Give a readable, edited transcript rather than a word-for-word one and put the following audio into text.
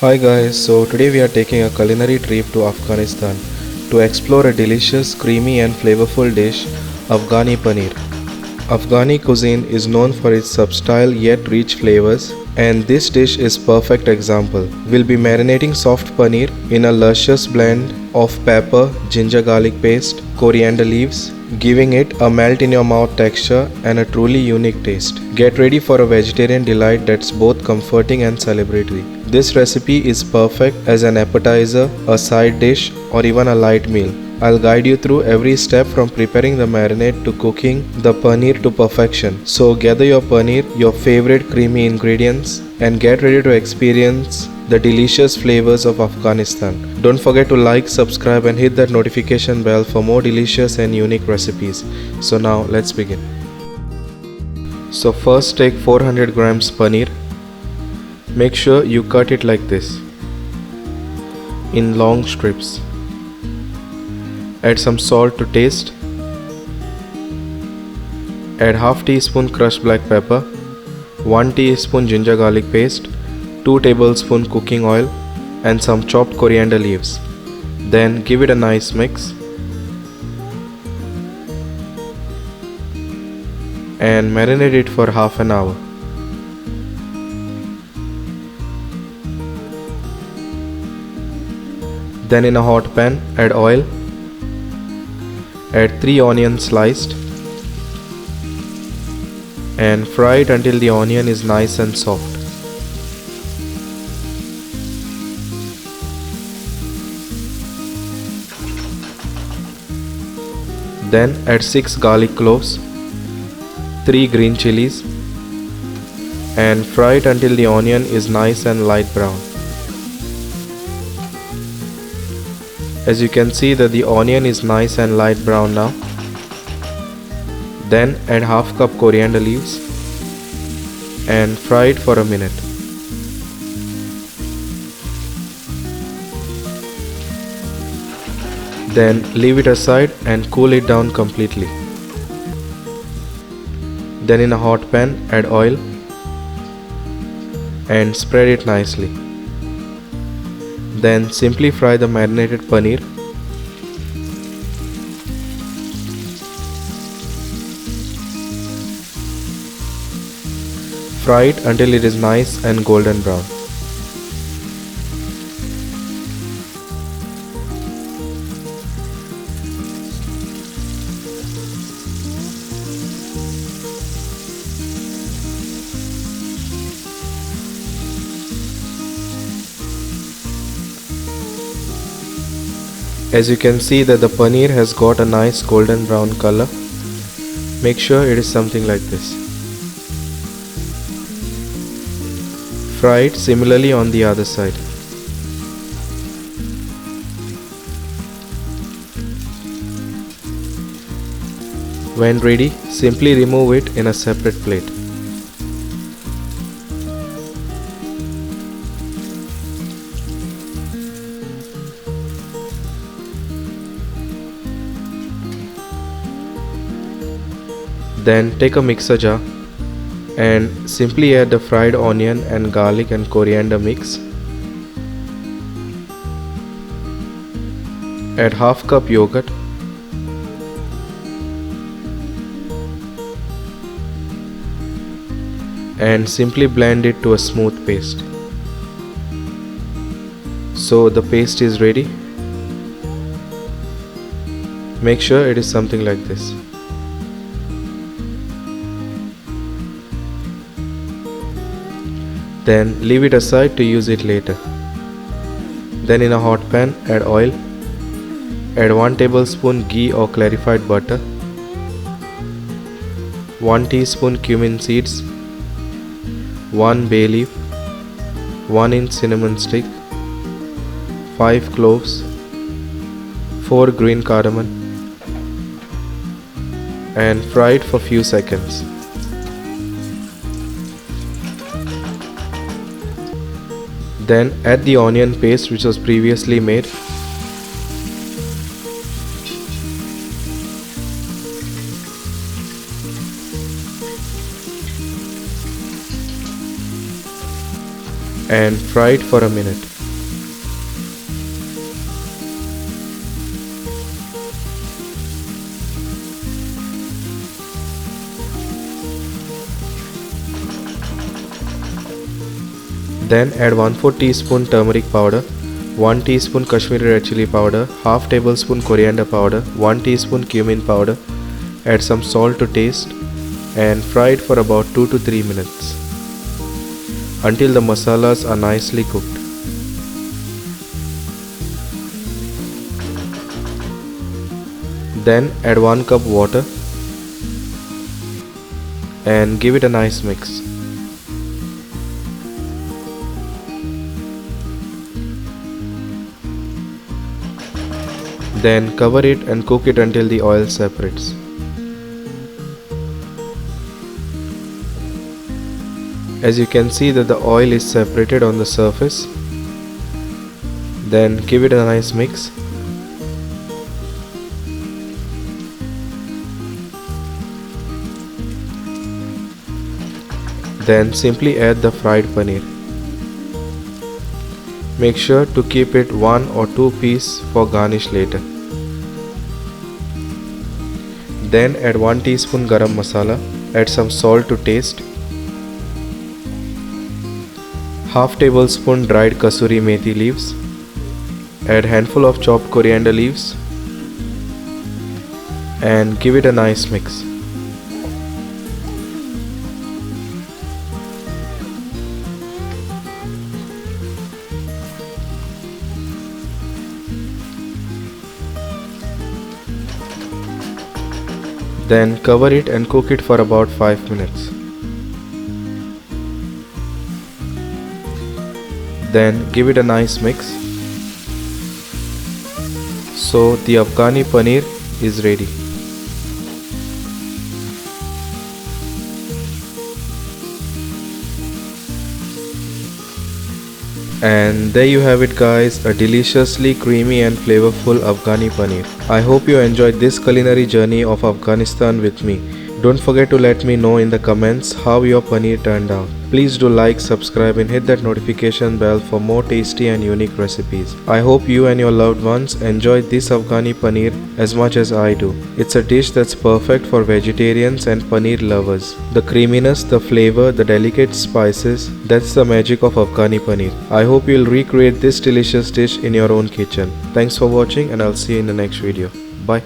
Hi guys, so today we are taking a culinary trip to Afghanistan to explore a delicious, creamy and flavorful dish, Afghani Paneer. Afghani cuisine is known for its subtle yet rich flavors, and this dish is perfect example. We'll be marinating soft paneer in a luscious blend of pepper, ginger garlic paste, coriander leaves, giving it a melt in your mouth texture and a truly unique taste. Get ready for a vegetarian delight that's both comforting and celebratory. This recipe is perfect as an appetizer, a side dish, or even a light meal. I'll guide you through every step from preparing the marinade to cooking the paneer to perfection. So gather your paneer, your favorite creamy ingredients, and get ready to experience the delicious flavors of Afghanistan. Don't forget to like, subscribe and hit that notification bell for more delicious and unique recipes. So now let's begin. So first take 400 grams paneer. Make sure you cut it like this, in long strips. Add some salt to taste. Add half teaspoon crushed black pepper, 1 teaspoon ginger garlic paste, 2 tablespoon cooking oil and some chopped coriander leaves. Then give it a nice mix and marinate it for half an hour. Then in a hot pan add oil. Add 3 onions sliced and fry it until the onion is nice and soft. Then add 6 garlic cloves, 3 green chilies and fry it until the onion is nice and light brown. As you can see that the onion is nice and light brown now. Then add half cup coriander leaves and fry it for a minute. Then leave it aside and cool it down completely. Then in a hot pan add oil and spread it nicely. Then simply fry the marinated paneer. Fry it until it is nice and golden brown. As you can see that the paneer has got a nice golden brown color. Make sure it is something like this. Fry it similarly on the other side. When ready, simply remove it in a separate plate. Then take a mixer jar and simply add the fried onion and garlic and coriander mix. Add half cup yogurt. And simply blend it to a smooth paste. So the paste is ready. Make sure it is something like this. Then leave it aside to use it later. Then in a hot pan add oil. Add 1 tablespoon ghee or clarified butter, 1 teaspoon cumin seeds, 1 bay leaf, 1 inch cinnamon stick, 5 cloves, 4 green cardamom and fry it for few seconds. Then add the onion paste which was previously made. And fry it for a minute. Then add 1/4 teaspoon turmeric powder, 1 teaspoon Kashmiri red chili powder, half tablespoon coriander powder, 1 teaspoon cumin powder. Add some salt to taste and fry it for about 2 to 3 minutes until the masalas are nicely cooked. Then add 1 cup water and give it a nice mix. Then cover it and cook it until the oil separates. As you can see that the oil is separated on the surface. Then give it a nice mix. Then simply add the fried paneer. Make sure to keep it 1 or 2 pieces for garnish later. Then add 1 teaspoon garam masala, add some salt to taste, half tablespoon dried kasuri methi leaves, add handful of chopped coriander leaves and give it a nice mix. Then cover it and cook it for about 5 minutes. Then give it a nice mix. So the Afghani paneer is ready. And there you have it guys, a deliciously creamy and flavorful Afghani paneer. I hope you enjoyed this culinary journey of Afghanistan with me. Don't forget to let me know in the comments how your paneer turned out. Please do like, subscribe and hit that notification bell for more tasty and unique recipes. I hope you and your loved ones enjoyed this Afghani paneer as much as I do. It's a dish that's perfect for vegetarians and paneer lovers. The creaminess, the flavor, the delicate spices, that's the magic of Afghani paneer. I hope you'll recreate this delicious dish in your own kitchen. Thanks for watching and I'll see you in the next video. Bye.